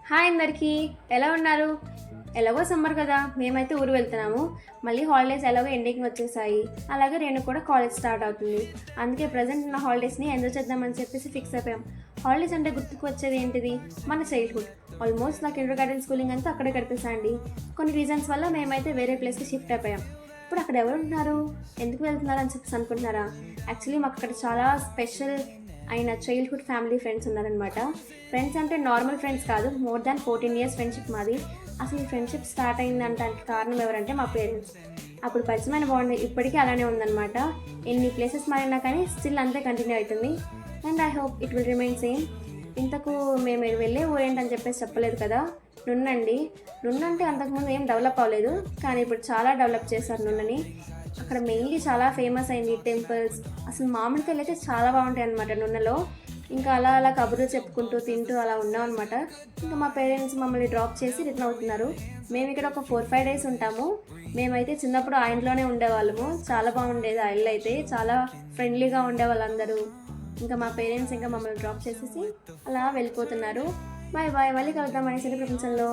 Hi అందరికీ, ఎలా ఉన్నారు? ఎలాగో సమ్మర్ కదా, మేమైతే ఊరు వెళ్తున్నాము. మళ్ళీ హాలిడేస్ ఎలాగో ఎండింగ్ వచ్చేసాయి. అలాగే నేను కూడా కాలేజ్ స్టార్ట్ అవుతుంది. అందుకే ప్రజెంట్ ఉన్న హాలిడేస్ని ఎంజాయ్ చేద్దామని చెప్పేసి ఫిక్స్ అయిపోయాం. హాలిడేస్ అంటే గుర్తుకు వచ్చేది ఏంటిది? మన చైల్డ్హుడ్. ఆల్మోస్ట్ నా కిండర్ గార్డెన్ స్కూలింగ్ అంతా అక్కడే గడిపేసండి. కొన్ని రీజన్స్ వల్ల మేమైతే వేరే ప్లేస్కి షిఫ్ట్ అయిపోయాం. ఇప్పుడు అక్కడ ఎవరు ఉంటున్నారు, ఎందుకు వెళ్తున్నారు అని చెప్పేసి అనుకుంటున్నారా? యాక్చువల్లీ మాకు అక్కడ చాలా స్పెషల్ అయిన చైల్డ్హుడ్ ఫ్యామిలీ ఫ్రెండ్స్ ఉన్నారనమాట. ఫ్రెండ్స్ అంటే నార్మల్ ఫ్రెండ్స్ కాదు, మోర్ దాన్ 14 years ఫ్రెండ్షిప్ మాది. అసలు ఈ ఫ్రెండ్షిప్ స్టార్ట్ అయిందంటానికి కారణం ఎవరంటే మా పేరెంట్స్. అప్పుడు పరిచయమైన బాగుంది, ఇప్పటికీ అలానే ఉందన్నమాట. ఎన్ని ప్లేసెస్ మారినా కానీ స్టిల్ అంతే కంటిన్యూ అవుతుంది. And I hope it will remain same. ఇంతకు మేము వెళ్ళే ఊరేంటని చెప్పేసి చెప్పలేదు కదా, నున్నండి. నున్న అంటే అంతకుముందు ఏం డెవలప్ అవ్వలేదు, కానీ ఇప్పుడు చాలా డెవలప్ చేశారు నున్నని. అక్కడ మెయిన్లీ చాలా ఫేమస్ అయింది టెంపుల్స్. అసలు మామిడికాయలు అయితే చాలా బాగుంటాయి అనమాట నున్నలో. ఇంకా అలా అలా కబుర్లు చెప్పుకుంటూ తింటూ అలా ఉన్నాం అనమాట. ఇంకా మా పేరెంట్స్ మమ్మల్ని డ్రాప్ చేసి రిటర్న్ అవుతున్నారు. మేము ఇక్కడ ఒక 4-5 days ఉంటాము. మేమైతే చిన్నప్పుడు ఆ ఇంట్లోనే ఉండేవాళ్ళము. చాలా బాగుండేది ఆ ఇల్లు అయితే, చాలా ఫ్రెండ్లీగా ఉండేవాళ్ళు అందరూ. ఇంకా మా పేరెంట్స్ ఇంకా మమ్మల్ని డ్రాప్ చేసేసి అలా వెళ్ళిపోతున్నారు. బాయ్ బాయ్, మళ్ళీ కలుద్దాం అనేసి ప్రపంచంలో.